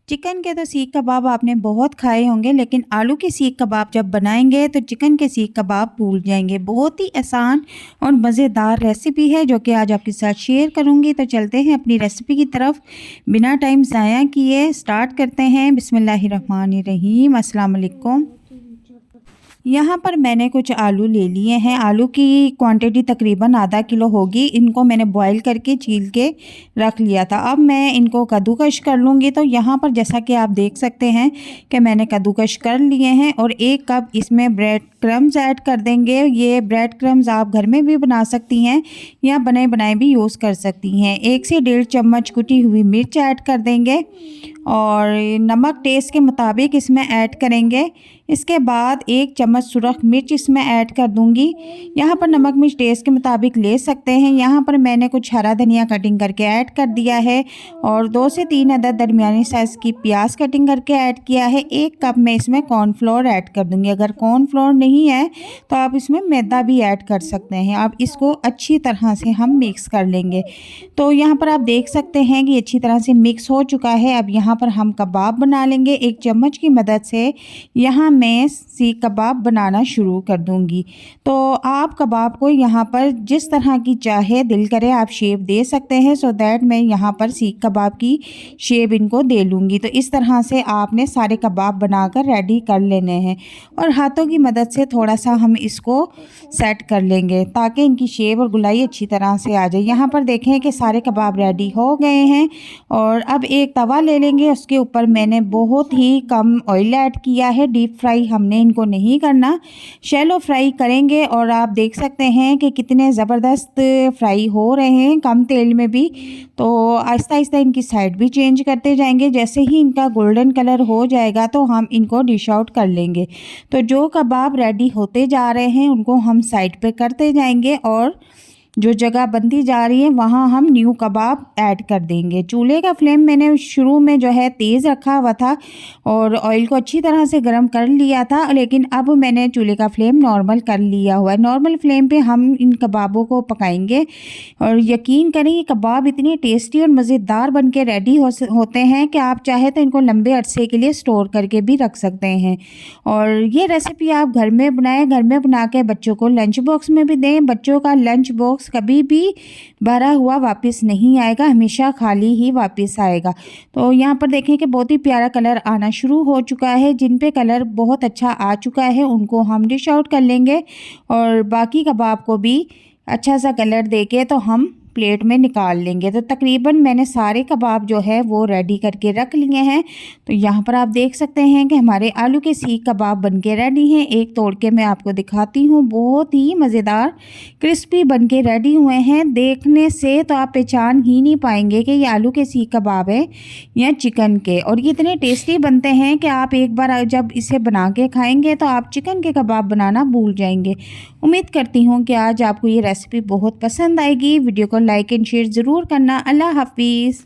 Chicken के तो सीख कबाब आपने बहुत खाए होंगे, लेकिन आलू के सीख कबाब जब बनाएंगे तो चिकन के सीख कबाब भूल जाएंगे। बहुत ही आसान और मज़ेदार रेसिपी है जो कि आज आपके साथ शेयर करूंगी। तो चलते हैं अपनी रेसिपी की तरफ, बिना टाइम ज़ाया किए स्टार्ट करते हैं। बिस्मिल्लाहिर्रहमानिर्रहीम। अस्सलाम वालेकुम। यहाँ पर मैंने कुछ आलू ले लिए हैं। आलू की क्वांटिटी तकरीबन आधा किलो होगी। इनको मैंने बॉईल करके छील के रख लिया था। अब मैं इनको कद्दूकश कर लूँगी। तो यहाँ पर जैसा कि आप देख सकते हैं कि मैंने कद्दूकश कर लिए हैं और 1 कप इसमें ब्रेड क्रम्स ऐड कर देंगे। ये ब्रेड क्रम्स आप घर में भी बना सकती हैं या बने बनाए भी यूज़ कर सकती हैं। 1 से 1.5 चम्मच कुटी हुई मिर्च ऐड कर देंगे और नमक टेस्ट के मुताबिक इसमें ऐड करेंगे। इसके बाद 1 चम्मच सुरख मिर्च इसमें ऐड कर दूंगी। यहाँ पर नमक मिर्च टेस्ट के मुताबिक ले सकते हैं। यहाँ पर मैंने कुछ हरा धनिया कटिंग करके ऐड कर दिया है और 2 से 3 अदद दरमियानी साइज़ की प्याज कटिंग करके ऐड किया है। 1 कप में इसमें कॉर्नफ्लोर ऐड कर दूंगी। अगर कॉर्नफ्लोर नहीं है तो आप इसमें मैदा भी ऐड कर सकते हैं। अब इसको अच्छी तरह से हम मिक्स कर लेंगे। तो यहाँ पर आप देख सकते हैं कि अच्छी तरह से मिक्स हो चुका है। अब यहाँ पर हम कबाब बना लेंगे। 1 चम्मच की मदद से यहाँ मैं सीख कबाब बनाना शुरू कर दूंगी। तो आप कबाब को यहाँ पर जिस तरह की चाहे दिल करे आप शेप दे सकते हैं। सो दैट मैं यहाँ पर सीख कबाब की शेप इनको दे लूँगी। तो इस तरह से आपने सारे कबाब बनाकर रेडी कर लेने हैं और हाथों की मदद से थोड़ा सा हम इसको सेट कर लेंगे ताकि इनकी शेप और गुलाई अच्छी तरह से आ जाए। यहाँ पर देखें कि सारे कबाब रेडी हो गए हैं और अब एक तवा ले लेंगे। उसके ऊपर मैंने बहुत ही कम ऑयल ऐड किया है। डीप फ्राई हमने इनको नहीं करना, शैलो फ्राई करेंगे। और आप देख सकते हैं कि कितने ज़बरदस्त फ्राई हो रहे हैं कम तेल में भी। तो आहिस्ता आहिस्ता इनकी साइड भी चेंज करते जाएंगे। जैसे ही इनका गोल्डन कलर हो जाएगा तो हम इनको डिश आउट कर लेंगे। तो जो कबाब रेडी होते जा रहे हैं उनको हम साइड पे करते जाएंगे और जो जगह बनती जा रही है वहाँ हम न्यू कबाब ऐड कर देंगे। चूल्हे का फ्लेम मैंने शुरू में जो है तेज़ रखा हुआ था और ऑयल को अच्छी तरह से गर्म कर लिया था, लेकिन अब मैंने चूल्हे का फ्लेम नॉर्मल कर लिया हुआ है। नॉर्मल फ्लेम पे हम इन कबाबों को पकाएंगे और यकीन करें ये कबाब इतने टेस्टी और मज़ेदार बन के रेडी होते हैं कि आप चाहे तो इनको लंबे अरसे के लिए स्टोर करके भी रख सकते हैं। और ये रेसिपी आप घर में बनाएं, घर में बना के बच्चों को लंच बॉक्स में भी दें। बच्चों का लंच बॉक्स कभी भी भरा हुआ वापस नहीं आएगा, हमेशा खाली ही वापस आएगा। तो यहाँ पर देखें कि बहुत ही प्यारा कलर आना शुरू हो चुका है। जिन पे कलर बहुत अच्छा आ चुका है उनको हम डिश आउट कर लेंगे और बाकी कबाब को भी अच्छा सा कलर देके तो हम प्लेट में निकाल लेंगे। तो तकरीबन मैंने सारे कबाब जो है वो रेडी करके रख लिए हैं। तो यहाँ पर आप देख सकते हैं कि हमारे आलू के सीख कबाब बनके रेडी हैं। एक तोड़ के मैं आपको दिखाती हूँ। बहुत ही मज़ेदार क्रिस्पी बनके रेडी हुए हैं। देखने से तो आप पहचान ही नहीं पाएंगे कि ये आलू के सीख कबाब है या चिकन के। और ये इतने टेस्टी बनते हैं कि आप एक बार जब इसे बना के खाएँगे तो आप चिकन के कबाब बनाना भूल जाएंगे। उम्मीद करती हूँ कि आज आपको ये रेसिपी बहुत पसंद आएगी। वीडियो को लाइक एंड शेयर ज़रूर करना। अल्लाह हाफिज़।